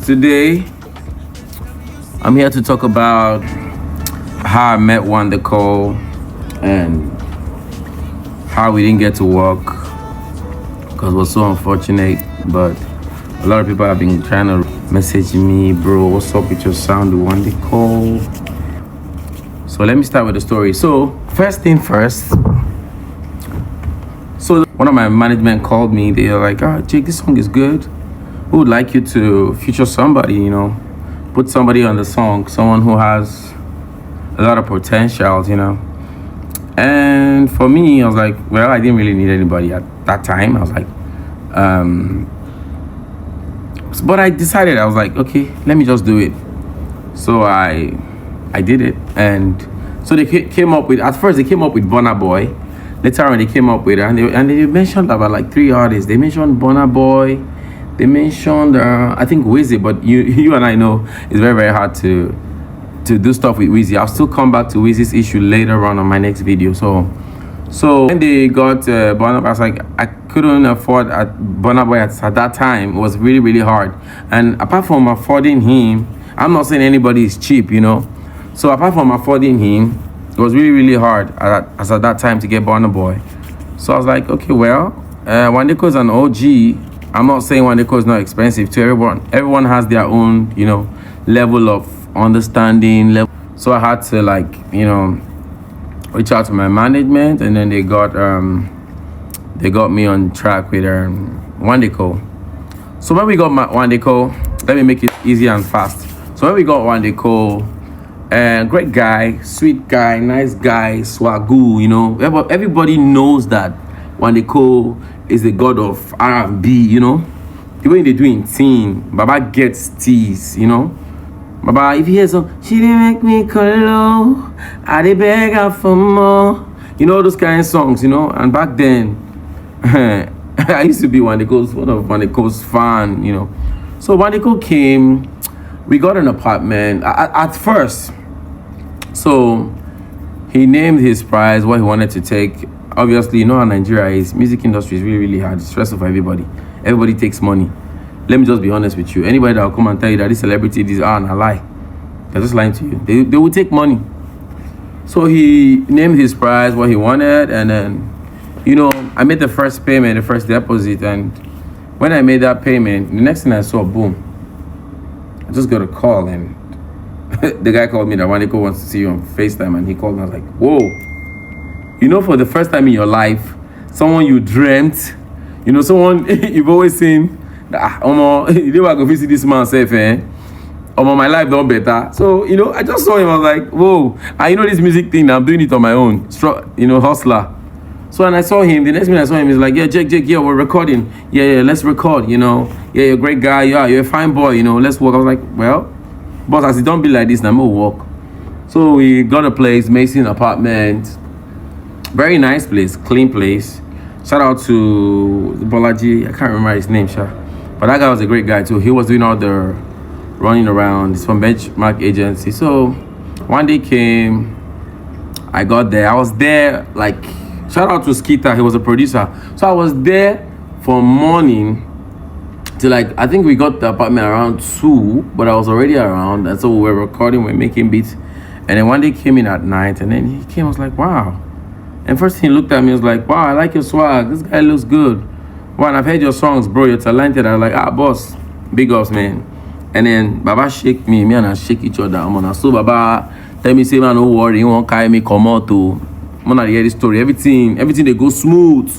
Today, I'm here to talk about how I met Wandecoal and how we didn't get to work because it was so unfortunate. But a lot of people have been trying to message me, bro, what's up with your sound, Wandecoal? So let me start with the story. So first thing first, so one of my management called me. They were like, Jake, this song is good. We would like you to feature somebody, put somebody on the song, someone who has a lot of potential, And for me, I was like, well, I didn't really need anybody at that time. I was like, but I decided, I was like, okay, let me just do it. So I did it. And so they came up with, at first they came up with Burna Boy. Later on they came up with, and they mentioned about like 3 artists. They mentioned Burna Boy. They mentioned, I think Wizzy, but you and I know it's very, very hard to do stuff with Wizzy. I'll still come back to Wizzy's issue later on my next video. So when they got Burna Boy, I was like, I couldn't afford Burna Boy at that time. It was really, really hard. And apart from affording him, I'm not saying anybody is cheap, So apart from affording him, it was really, really hard at that time to get Burna Boy. So I was like, okay, well, Wandecoal is an OG. I'm not saying Wandecoal is not expensive to everyone. Everyone has their own, level of understanding. So I had to reach out to my management, and then they got me on track with Wandecoal. So when we got Wandecoal, let me make it easy and fast. So when we got Wandecoal, great guy, sweet guy, nice guy, swagoo, everybody knows that Wandecoal is the god of R&B, the way they do in teen, Baba gets tease, Baba, if you hear some, she didn't make me colo, I did beg her for more, those kind of songs, and back then, I used to be one of Wandecoal's fan, So Wandecoal came, we got an apartment at first. So he named his price, what he wanted to take. Obviously, how Nigeria is. Music industry is really, really hard. It's stressful for everybody. Everybody takes money. Let me just be honest with you. Anybody that will come and tell you that this celebrity, these are a lie. They're just lying to you. They will take money. So he named his price, what he wanted, and then, I made the first payment, the first deposit, and when I made that payment, the next thing I saw, boom, I just got a call, and the guy called me that Wandecoal wants to see you on FaceTime, and he called me. I was like, whoa. For the first time in your life, someone you dreamt, someone you've always seen, you never go visit this man safe, my life done better. So, I just saw him, I was like, whoa. And this music thing, I'm doing it on my own, hustler. So when I saw him, the next minute I saw him, he's like, yeah, Jake, yeah, we're recording. Yeah, let's record, Yeah, you're a great guy, yeah, you're a fine boy, let's work. I was like, well, boss, as it don't be like this, now we'll work. So we got a place, Mason apartment. Very nice place, clean place. Shout out to Bolaji, I can't remember his name, but that guy was a great guy too. He was doing all the running around. He's from Benchmark Agency. So one day came, I got there. I was there, shout out to Skeeter, he was a producer. So I was there from morning till I think we got the apartment around 2, but I was already around, and so we were recording, we're making beats. And then one day came in at night, and then he came, I was like, wow. And first he looked at me, he was like, wow, I like your swag. This guy looks good. Wow, and I've heard your songs, bro. You're talented. I was like, boss, big ups, man. And then Baba shake me and I shake each other. So Baba tell me, say, man, don't worry, you won't carry me, come out to. I'm not hear this story. Everything they go smooth.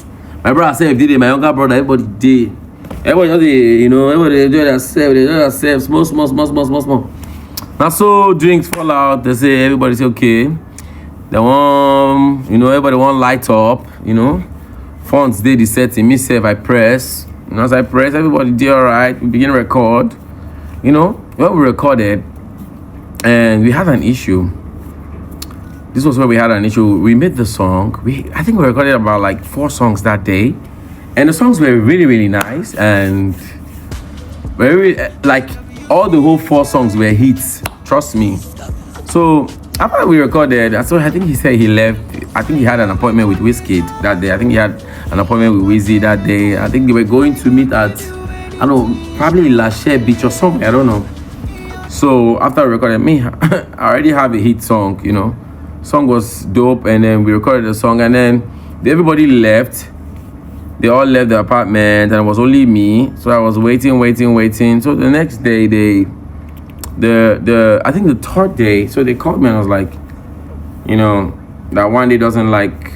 My brother said, did it. My younger brother, everybody did. Everybody just, everybody do themselves. Small. Now, so drinks fall out. They say, everybody say, okay. They want, everybody want light up, Fonts did the setting. Me say, if I press, as I press, everybody did all right. We begin to record, when we recorded, and we had an issue. This was where we had an issue. We made the song. I think we recorded about 4 songs that day, and the songs were really, really nice, and very all the whole 4 songs were hits. Trust me. So after we recorded, I think he said he left. I think he had an appointment with Wizkid that day. I think he had an appointment with Wizzy that day. I think they were going to meet at I don't know, probably Lachey Beach or something, I don't know. So after we recorded, me, I already have a hit song, you know. Song was dope, and then we recorded the song, and then everybody left. They all left the apartment, and it was only me. So I was waiting. So the next day, I think the third day, so they called me and I was like, you know, that one day doesn't like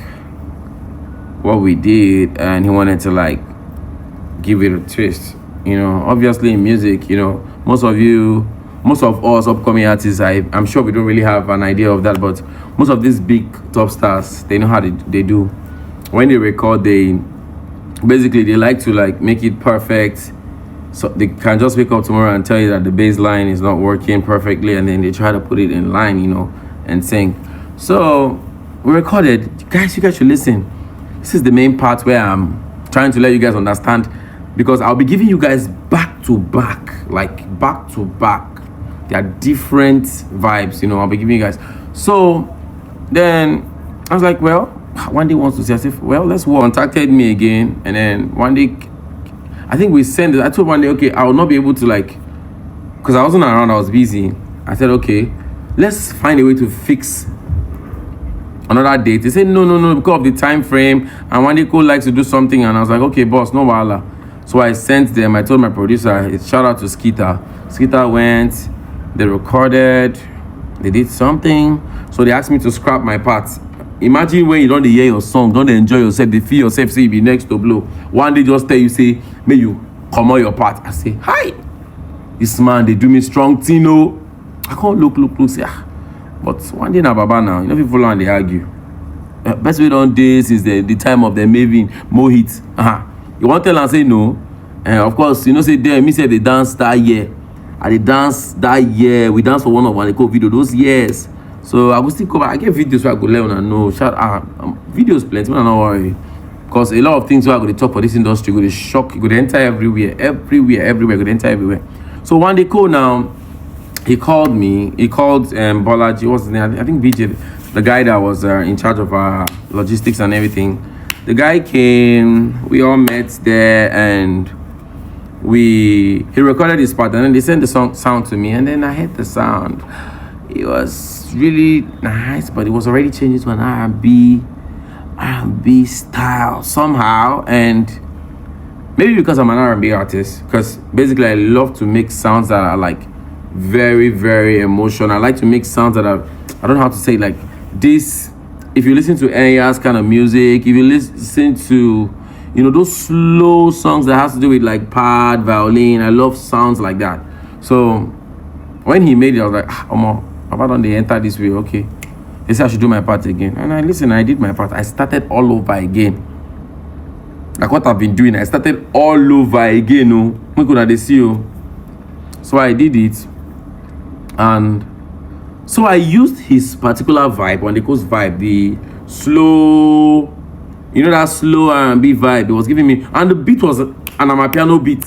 what we did, and he wanted to like give it a twist. You know, obviously in music, you know, most of us upcoming artists, I'm sure we don't really have an idea of that, but most of these big top stars, they know how they do. When they record, they like to like make it perfect, so they can just wake up tomorrow and tell you that the bass line is not working perfectly, and then they try to put it in line, you know, and sing. So we recorded. You guys should listen. This is the main part where I'm trying to let you guys understand, because I'll be giving you guys back to back. There are different vibes, you know, I'll be giving you guys. So then I was like, well, one day wants to say, I said, well, let's work. Contacted me again, and then one day, I think we sent it. I told one day, okay, I will not be able to like, because I wasn't around, I was busy. I said, okay, let's find a way to fix another date. They said, no, because of the time frame, and Wandecoal likes to do something, and I was like, okay, boss, no wahala. So I sent them, I told my producer, shout out to Skeeter. Skeeter went, they recorded, they did something, so they asked me to scrap my parts. Imagine when you don't hear your song, don't enjoy yourself, they feel yourself, say you be next to blow. One day just tell you, say, may you come on your part. I say, hi, this man, they do me strong, Tino. I can't look, say, ah. But one day na baba now, you know, people and they argue. Best way don't this is the time of the Maven, more hits. You want to tell and say no? Of course, you know, say there, me say they dance that year. And they dance that year. We dance for one of Wandecoal video those years. So I will still cover. I get videos where I go let and know. Shout out, videos plenty. Man, don't worry, because a lot of things where I go to talk for this industry, go to shock, go to enter everywhere, go to enter everywhere. So Wandecoal now, he called me. He called Bolaji. What's his name? I think BJ, the guy that was in charge of our logistics and everything. The guy came. We all met there, and he recorded his part, and then they sent the sound to me, and then I heard the sound. It was really nice, but it was already changing to an R&B style somehow, and maybe because I'm an R&B artist, because basically I love to make sounds that are like very, very emotional. I like to make sounds that are, I don't know how to say, like this. If you listen to Enya's kind of music, if you listen to, you know, those slow songs that has to do with like pad, violin, I love sounds like that. So when he made it, I was like, Papa don't they enter this way, okay. They said I should do my part again. And I did my part. I started all over again. Like what I've been doing, I started all over again, no. We could see you. So I did it. And so I used his particular vibe, Wandecoal's vibe, the slow, you know, that slow R&B vibe it was giving me. And the beat was an amapiano beat.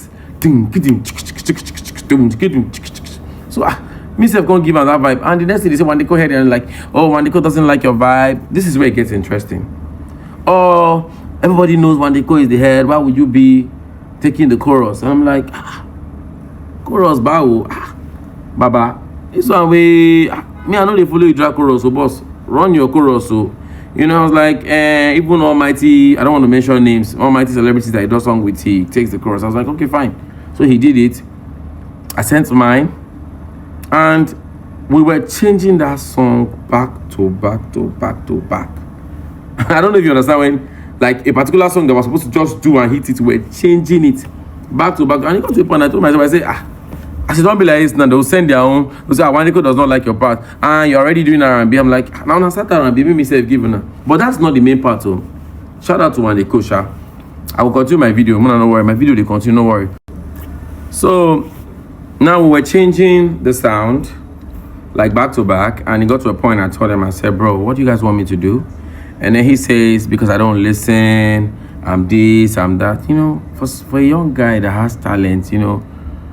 So myself can't give her that vibe. And the next thing they say, Wandecoal head, and like, oh, Wandecoal doesn't like your vibe. This is where it gets interesting. Oh, everybody knows Wandecoal is the head. Why would you be taking the chorus? And I'm like, chorus, Baba. This one way, me, I know they follow you drag chorus, so boss, run your chorus. So, you know, I was like, even Almighty, I don't want to mention names, Almighty celebrities that he does song with, he takes the chorus. I was like, okay, fine. So he did it. I sent mine, and we were changing that song back to back. I don't know if you understand, when like a particular song that was supposed to just do and hit it, we're changing it back to back. And it got to a point I told myself, I said, I said, don't be like this now. They'll send their own. They'll say, Wandecoal does not like your part, and you're already doing R&B. I'm like, now I start R&B, make myself given her. But that's not the main part. So shout out to Wandecoal, Sha. I will continue my video. No worry. My video they continue. No worry. So now we were changing the sound, like back to back, and it got to a point I told him, I said, bro, what do you guys want me to do? And then he says, because I don't listen, I'm this, I'm that. You know, for a young guy that has talent, you know,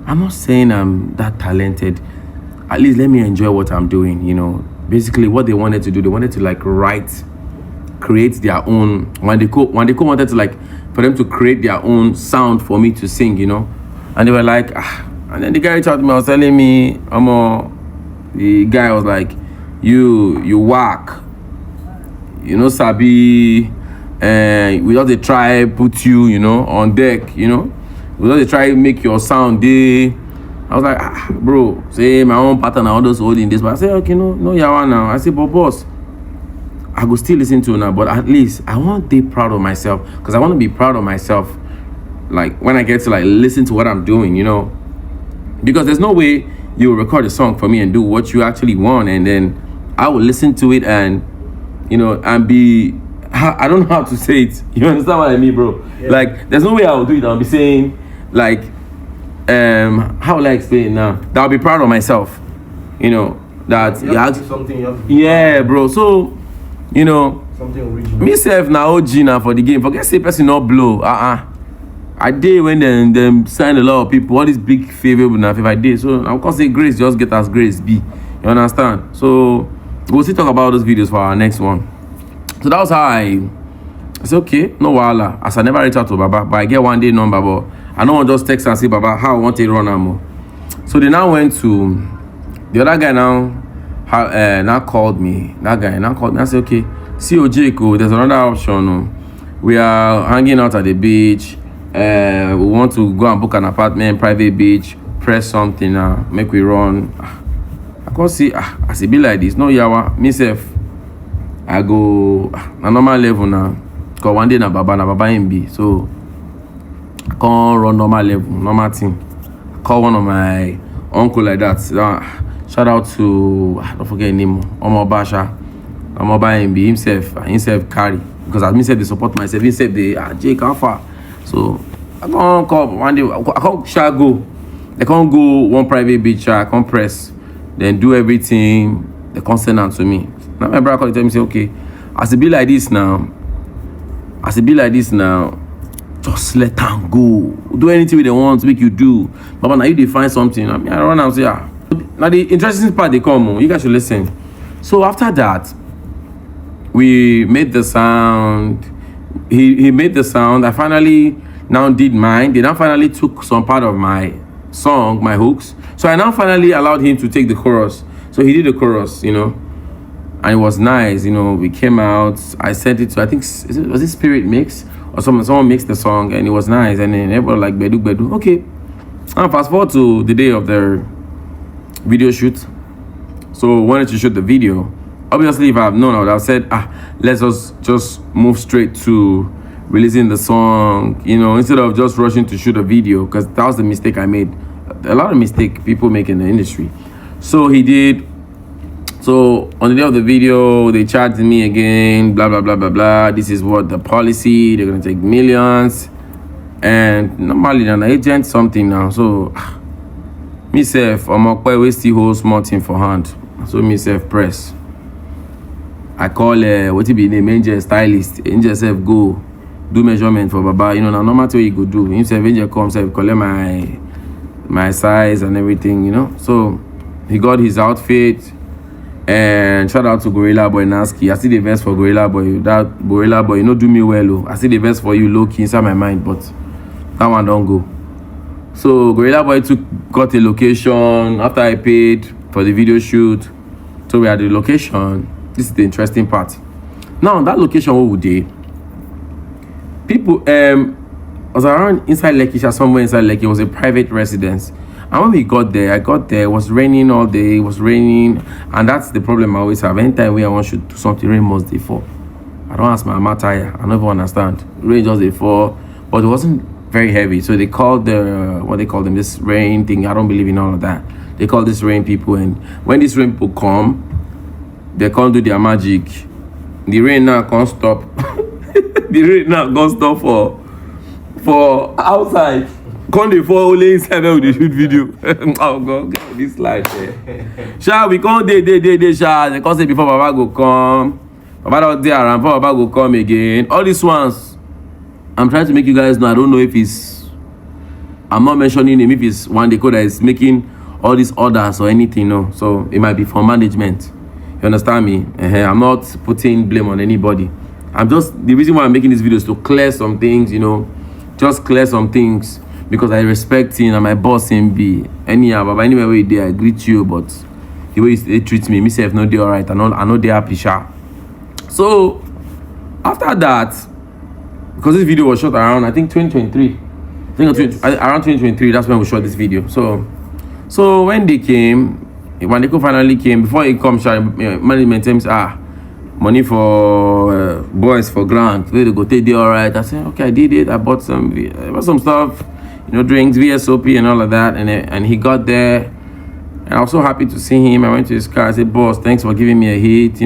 I'm not saying I'm that talented. At least let me enjoy what I'm doing, you know. Basically, what they wanted to do, they wanted to like create their own. Wandecoal wanted to like, for them to create their own sound for me to sing, you know. And they were like, ah. And then the guy reached out to me, was telling me, the guy was like, you whack. You know, Sabi, and we just try put you, you know, on deck, you know. We just try make your sound day. I was like, bro, say my own pattern, I just holding this. But I said, okay, no yawa now. I said, but boss, I go still listen to it now, but at least I want to be proud of myself, because I want to be proud of myself, like when I get to like listen to what I'm doing, you know, because there's no way you record a song for me and do what you actually want, and then I will listen to it and, you know, and be, I don't know how to say it. You understand what I mean, bro? Yeah. Like, there's no way I will do it. I'll be saying like, how will I explain it now? That I'll be proud of myself, you know, that something you have yeah, bro. So, you know, something original. Me self now OG now for the game. Forget say person not blow. I did when them sign a lot of people. All these big favorable now if I did. So of course say grace just get as grace be. You understand? So we'll still talk about those videos for our next one. So that was how I said, okay, no wahala. As I never reach out to Baba, but I get one day number, but I don't want to just text and say Baba how I want to run ammo. So they now went to the other guy now called me. That guy now called me. I said, okay, see Jayke, there's another option. We are hanging out at the beach. We want to go and book an apartment, private beach, press something, make we run. I can't see, as it be like this, no yawa, myself, I go a normal level now, because one day na Baba MB, so I can't run normal level, normal thing. I call one of my uncle like that. Shout out to, I don't forget his name, Omo Basha, Omo MB, himself carry, because as himself they support myself, himself they, Jayke, how far? So I can't come one day, I can't go. They can't go one private beach, I can't press, then do everything, they can't send out to me. Now my brother called me say, okay, as it be like this now, just let them go. Do anything they want to make you do. But now you define something. I mean, I run and say, Now the interesting part they come, you guys should listen. So after that, we made the sound. He made the sound. I finally now did mine. They now finally took some part of my song, my hooks. So I now finally allowed him to take the chorus. So he did the chorus, you know, and it was nice. You know, we came out. I sent it to, I think, was it Spirit Mix or someone mixed the song, and it was nice. And then everybody like bedu. Okay. Now fast forward to the day of their video shoot. So wanted to shoot the video. Obviously, if I have known, I would have said, let's just move straight to releasing the song, you know, instead of just rushing to shoot a video, because that was the mistake I made. A lot of mistake people make in the industry. So he did. So on the day of the video, they charged me again, blah, blah, blah, blah, blah. This is what the policy, they're going to take millions. And normally, an agent, something now. So, myself, I'm a quite wasty whole small thing for hand. So, myself, press. I call what it be name Angel stylist. Angel self go do measurement for Baba. You know, now no matter what you go do. Himself Angel comes self collect my size and everything. You know, so he got his outfit. And shout out to Gorilla Boy Nasky. I see the verse for Gorilla Boy. That Gorilla Boy, you know, do me well. I see the verse for you low key inside my mind, but that one don't go. So Gorilla Boy got a location after I paid for the video shoot. So we had the location. This is the interesting part. Now that location, what would they? People was around inside Lekki, somewhere inside Lekki. It was a private residence. And when we got there, it was raining all day. It was raining, and that's the problem I always have. Anytime I want to do something, rain must dey fall. I don't ask my mama tire. I never understand. Rain just dey fall, but it wasn't very heavy. So they called what they call them, this rain thing. I don't believe in all of that. They call this rain people, and when these rain people come, they can't do their magic. The rain now can't stop. The rain now can't stop for outside. Can't they fall only inside when they shoot video? Oh God, get this slide there. Sha, we can't they sha. They can't say before Baba go come. Baba don't there around before Baba go come again. All these ones, I'm trying to make you guys know. I don't know if it's, I'm not mentioning him, if it's Wandecoal that is making all these orders or anything, no. So it might be for management. You understand me? I'm not putting blame on anybody. I'm just, the reason why I'm making this video is to clear some things, you know, just clear some things. because I respect him and my boss him be anyhow. But anyway, way there, I greet you, but the way they treat me, myself no dey alright. I know they happy sha. So after that, because this video was shot around, I think 2023. I think around 2023, that's when we shot this video. So when they came, when Wandecoal finally came, before he come, management teams money for boys for grant. Where they go take the alright. I said, okay, I did it. I bought some stuff, drinks, VSOP and all of that. And he got there. And I was so happy to see him. I went to his car. I said, boss, thanks for giving me a hit,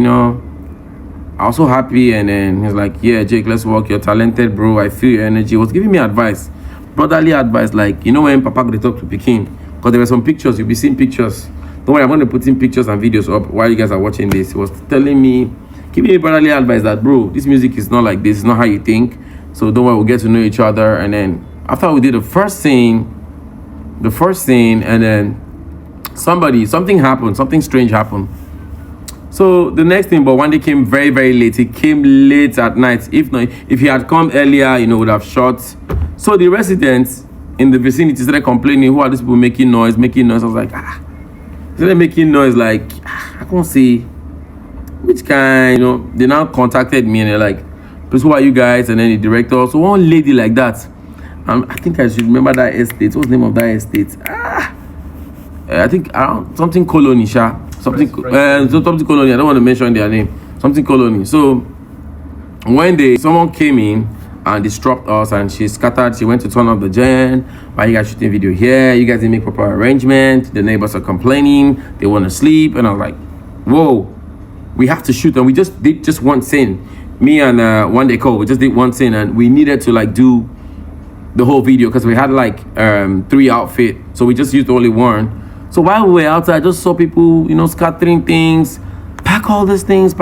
I was so happy. And then he's like, yeah, Jake, let's work. You're talented, bro. I feel your energy. He was giving me advice, brotherly advice. Like, when Papa could talk to Pekin. Because there were some pictures. You'll be seeing pictures. Don't worry, I'm going to put in pictures and videos up while you guys are watching this. He was telling me, giving me brotherly advice that, bro, this music is not like this. It's not how you think. So don't worry, we'll get to know each other. And then after we did the first scene, and then something happened. Something strange happened. So the next thing, but one day came very, very late. He came late at night. If he had come earlier, would have shot. So the residents in the vicinity started complaining, who are these people making noise? I was like, Started making noise like, I can't see which kind, they now contacted me and they're like, please, who are you guys? And then the director, so one lady like that. I think I should remember that estate. What's the name of that estate? I think around something colony, something colony. I don't want to mention their name. Something colony. So when someone came in and disrupted us and she scattered, she went to turn off the gen. Why you guys shooting video here? You guys didn't make proper arrangement. The neighbors are complaining. They want to sleep. And I was like, whoa, we have to shoot. And we just did one scene. Me and Wandecoal, we just did one scene and we needed to do the whole video because we had 3 outfits. So we just used only one. So while we were outside, I just saw people, scattering things. Pack all these things.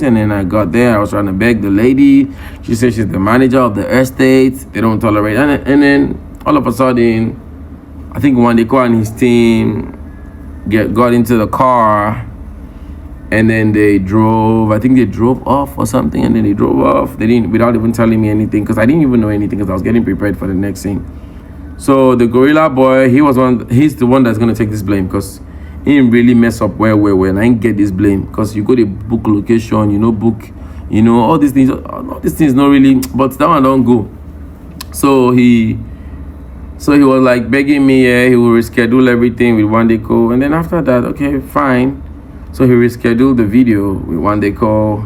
And then I got there. I was trying to beg the lady. She said she's the manager of the estate. They don't tolerate. And then all of a sudden, I think Wandecoal and his team got into the car. And then they drove. I think they drove off or something. And then they drove off. They didn't, without even telling me anything. Because I didn't even know anything because I was getting prepared for the next scene. So the gorilla boy, he's the one that's going to take this blame. Because he didn't really mess up well. And I didn't get this blame. Because you go to book location, book, all these things. All these things not really, but that one don't go. So he was like begging me, he will reschedule everything with Wandecoal. And then after that, okay, fine. So he rescheduled the video with Wandecoal.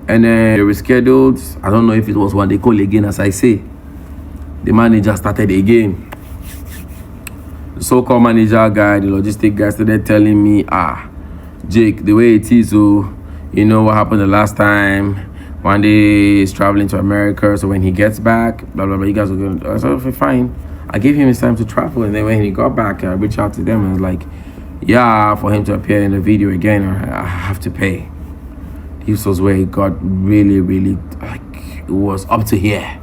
And then they rescheduled. I don't know if it was Wandecoal again, as I say. The manager started again. The so-called manager guy, the logistic guy, started telling me, Jake, the way it is, what happened the last time. One day he's traveling to America, so when he gets back, blah, blah, blah, you guys are going to... I said, okay, fine. I gave him his time to travel, and then when he got back, I reached out to them and I was like, yeah, for him to appear in the video again, I have to pay. This was where he got really, really, it was up to here.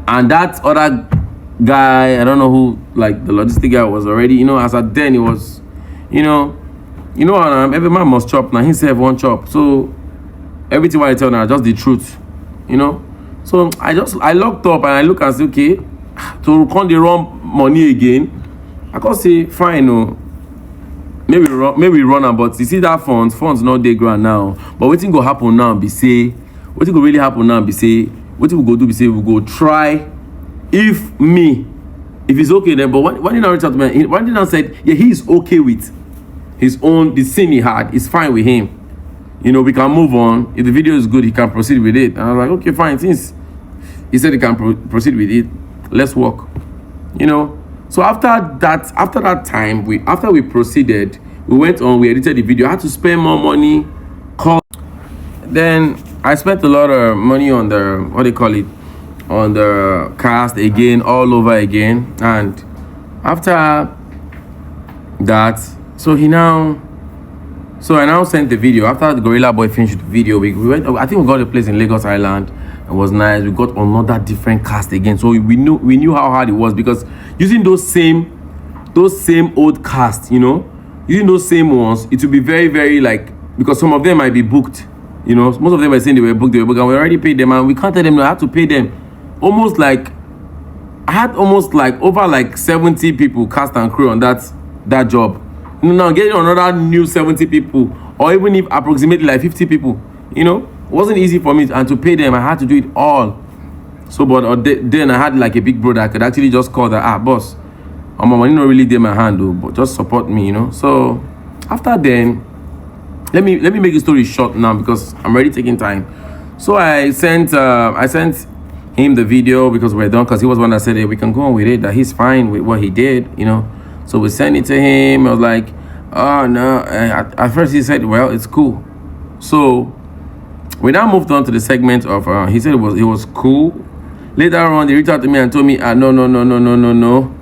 And that other guy, I don't know who, the logistic guy was already, as at then it was, every man must chop. Now he said one chop. So everything what I tell now, just the truth, So I locked up and I look and say, okay, to come the wrong money again. I can't say, fine, maybe run am, but you see that funds not dey ground now. But wetin go happen now be say, wetin go really happen now be say, wetin we go do be say we go try. If it's okay then, but when he now reached out to me, when he now said, yeah, he is okay with his own, the scene he had, it's fine with him. We can move on. If the video is good, he can proceed with it. And I was like, okay, fine. Since he said he can proceed with it, let's work. So after that time, after we proceeded, we went on, we edited the video. I had to spend more money. Then I spent a lot of money on on the cast again, all over again. And after that, so I now sent the video. After the Gorilla Boy finished the video, we went, I think we got a place in Lagos Island. It was nice. We got another different cast again. So we knew how hard it was, because using those same old cast, using those same ones, it will be very, very because some of them might be booked. Most of them were saying they were booked, and we already paid them, and we can't tell them no, I have to pay them almost like I had almost like over like 70 people cast and crew on that job. Now getting another new 70 people, or even if approximately like 50 people, you know, it wasn't easy for me, and to pay them, I had to do it all. So, but then I had like a big brother. I could actually just call that, boss, my money not really did my hand though, but just support me, you know. So after then, let me make the story short now because I'm already taking time. So I sent him the video because we're done, because he was one that said, hey, we can go on with it, that he's fine with what he did, you know. So we sent it to him. I was like, oh no. At first he said, well, it's cool. So we now moved on to the segment of he said it was cool. Later on, they reached out to me and told me, no,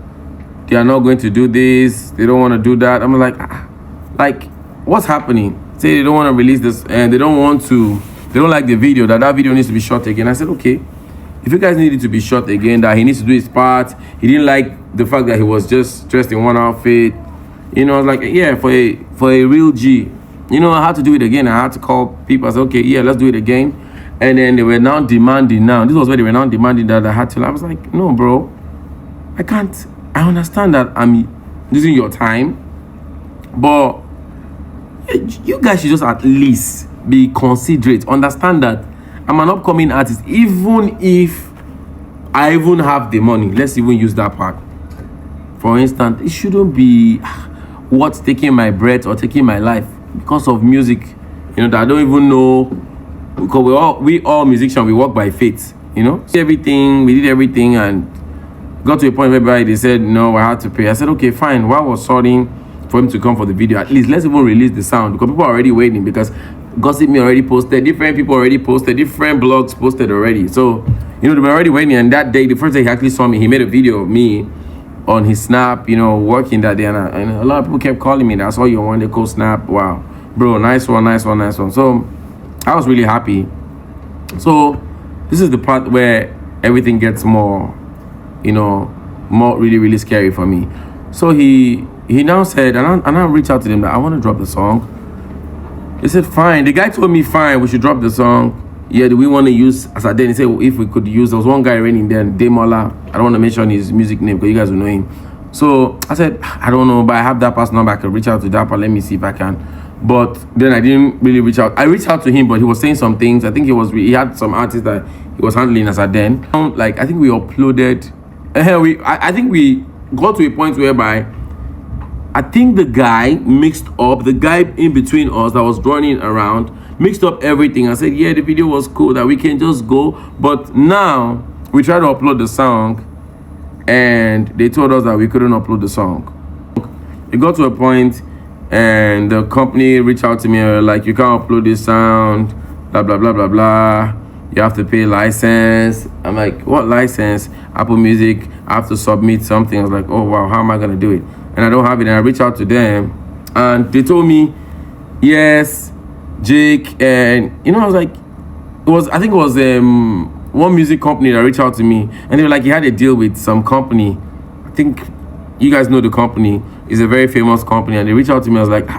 they are not going to do this, they don't want to do that. I'm like, what's happening? Say they don't want to release this, and they don't like the video, that video needs to be shot again. I said, okay, if you guys need it to be shot again, that he needs to do his part. He didn't like the fact that he was just dressed in one outfit, you know. I was like, yeah, for a real G, you know, I had to do it again. I had to call people. I said, okay, yeah, let's do it again. And then they were now demanding. Now this was where they were now demanding that I had to. I was like, no, bro, I can't. I understand that I'm using your time, but you guys should just at least be considerate. Understand that I'm an upcoming artist. Even if I even have the money, let's even use that part. For instance, it shouldn't be what's taking my breath or taking my life because of music, you know, that I don't even know. Because we all musicians, we work by faith, you know. We did everything, and got to a point whereby they said, no, I had to pay. I said, okay, fine. While I was sorting for him to come for the video, at least let's even release the sound, because people are already waiting, because Gossip Me already posted, different people already posted, different blogs posted already. So, you know, they were already waiting. And that day, the first day he actually saw me, he made a video of me on his snap, you know, working that day. And a lot of people kept calling me. I saw your Wandecoal snap. Wow, bro, nice one. So I was really happy. So this is the part where everything gets more, you know, more really scary for me. So he now said, and I reached out to them that I want to drop the song. They said, fine. The guy told me, fine, we should drop the song. Yeah, do we want to use, as I did, he said, well, if we could use, there was one guy raining there, Demola. I don't want to mention his music name because you guys will know him. So I said, I don't know, but I have that person's number. I can reach out to that, but let me see if I can. But then I didn't really reach out. I reached out to him, but he was saying some things. I think he had some artists that he was handling as I then. Like, I think we uploaded, I think we got to a point whereby I think the guy the guy in between us that was running around, mixed up everything. I said, yeah, the video was cool, that we can just go. But now we tried to upload the song, and they told us that we couldn't upload the song. It got to a point, and the company reached out to me, like, you can't upload this sound, blah, blah, blah, blah, blah. You have to pay license. I'm like, what license? Apple Music. I have to submit something. I was like, oh, wow, how am I going to do it? And I don't have it. And I reached out to them, and they told me, yes, Jake. And, you know, I was like, I think it was one music company that reached out to me, and they were like, he had a deal with some company. I think you guys know the company. It's a very famous company. And they reached out to me. I was like,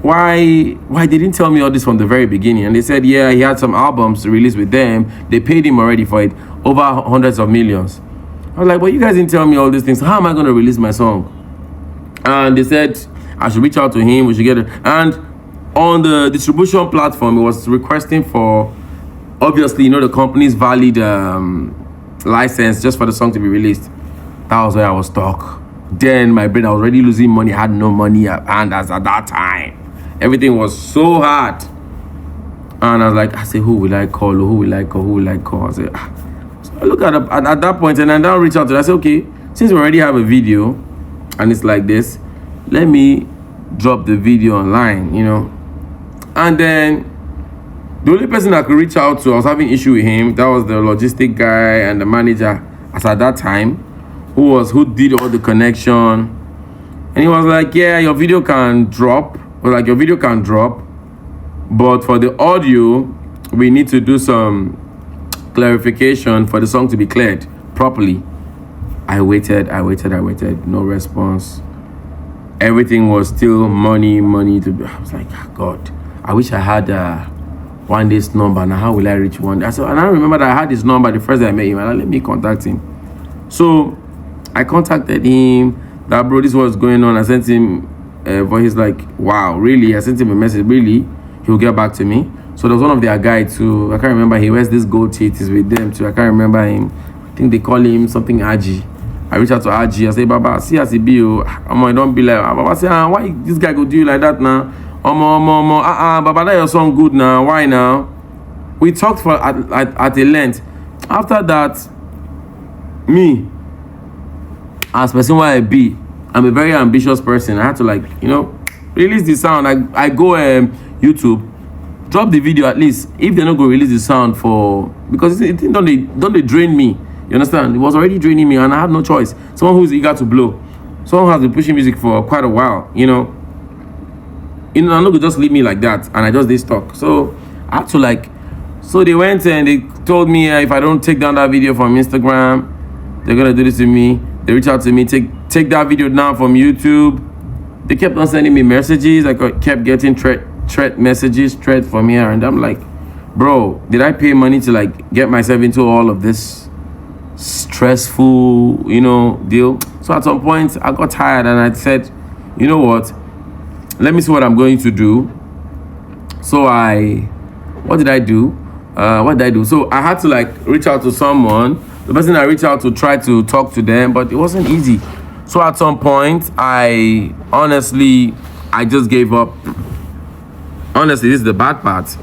why they didn't tell me all this from the very beginning? And they said, yeah, he had some albums to release with them. They paid him already for it, over hundreds of millions. I was like, well, you guys didn't tell me all these things. How am I going to release my song? And they said I should reach out to him, we should get it. And on the distribution platform, it was requesting for, obviously, you know, the company's valid license just for the song to be released. That was where I was stuck. Then my brain, I was already losing money. I had no money at hand as at that time. Everything was so hard. And I was like, I said, who will I call? Who will I call? I said, So I look at that point, and I now reach out to them. I said, okay, since we already have a video, and it's like this, let me drop the video online, you know. And then the only person I could reach out to, I was having issue with him, that was the logistic guy and the manager as at that time, who did all the connection. And he was like, yeah, your video can drop. But for the audio, we need to do some clarification for the song to be cleared properly. I waited, no response. Everything was still money to. I was like, God, I wish I had one day's number. Now how will I reach one day? And I remember that I had his number the first day I met him, and I let me contact him. So I contacted him. That bro, this was going on. I sent him a voice like, wow, really? I sent him a message, really? He'll get back to me. So there was one of their guys too. I can't remember. He wears this gold teeth. He's with them too. I can't remember him. I think they call him something Aji. I reached out to Aji. I say, Baba, see as he be, don't be like, Baba say, why this guy go do you like that now? Baba, that your song good now. Why now? We talked for at a length. After that, me, as person why I be, I'm a very ambitious person. I had to like, release the sound. I go YouTube, drop the video at least. If they're not going to release the sound because it don't they drain me. You understand? It was already draining me and I had no choice. Someone who's eager to blow. Someone who has been pushing music for quite a while, I'm not going to just leave me like that and I just did stuck. So I had to like, so they went and they told me if I don't take down that video from Instagram, they're going to do this to me. They reached out to me, take that video down from YouTube. They kept on sending me messages. I kept getting threat messages, threat from here. And I'm like, bro, did I pay money to like get myself into all of this stressful, deal? So at some point, I got tired and I said, you know what? Let me see what I'm going to do. So what did I do? So I had to like reach out to someone. The person I reached out to try to talk to them, but it wasn't easy. So at some point, I just gave up. Honestly, this is the bad part.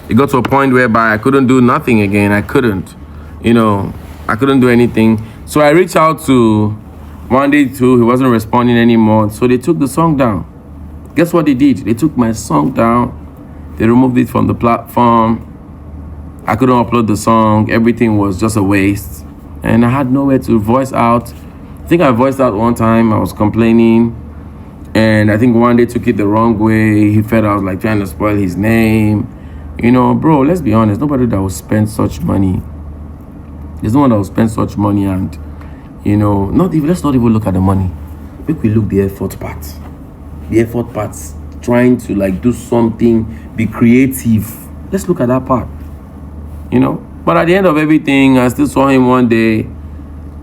It got to a point whereby I couldn't do nothing again. I couldn't do anything. So I reached out to Wandecoal. He wasn't responding anymore. So they took the song down. Guess what they did? They took my song down. They removed it from the platform. I couldn't upload the song. Everything was just a waste. And I had nowhere to voice out. I think I voiced out one time. I was complaining. And I think one day took it the wrong way. He felt I was like trying to spoil his name. Bro, let's be honest. Nobody that will spend such money. There's no one that will spend such money and, let's not even look at the money. Make we look the effort part. The effort parts, trying to like do something, be creative. Let's look at that part. But at the end of everything, I still saw him one day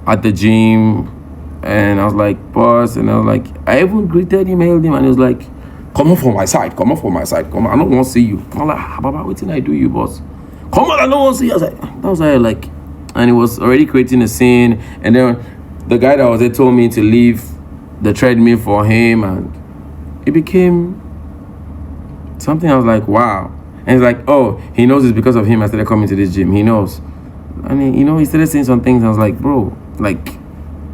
at the gym and I was like, boss, and I was like, I even greeted him, hailed him, and he was like, come on from my side, come on, I don't want to see you. I'm like, Baba, what did I do you, boss? Come on, I don't want to see you. I was like, that was like, and he was already creating a scene, and then the guy that was there told me to leave the treadmill for him, and it became something. I was like, wow. And he's like, oh, he knows it's because of him I started coming to this gym. He knows. And he started saying some things. I was like, bro, like,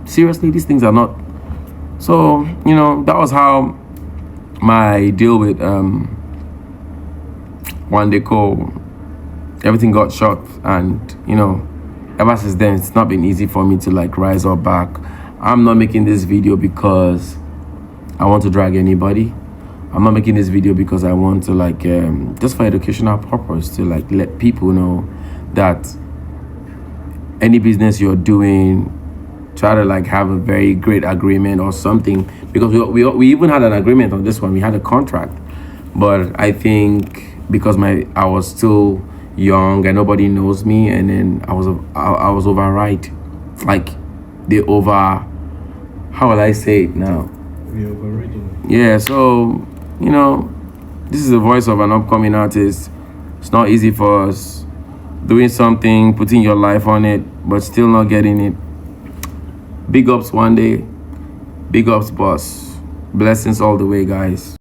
seriously, these things are not. So, that was how my deal with Wandecoal, everything got shot. And, ever since then, it's not been easy for me to like rise up back. I'm not making this video because I want to drag anybody. I'm not making this video because I want to like just for educational purpose, to like let people know that any business you're doing, try to like have a very great agreement or something, because we even had an agreement on this one. We had a contract, but I think because I was still young and nobody knows me, and then I was override, like how will I say it now? We overridden. Yeah, so this is the voice of an upcoming artist. It's not easy for us doing something, putting your life on it, but still not getting it. Big ups one day. Big ups, boss. Blessings all the way, guys.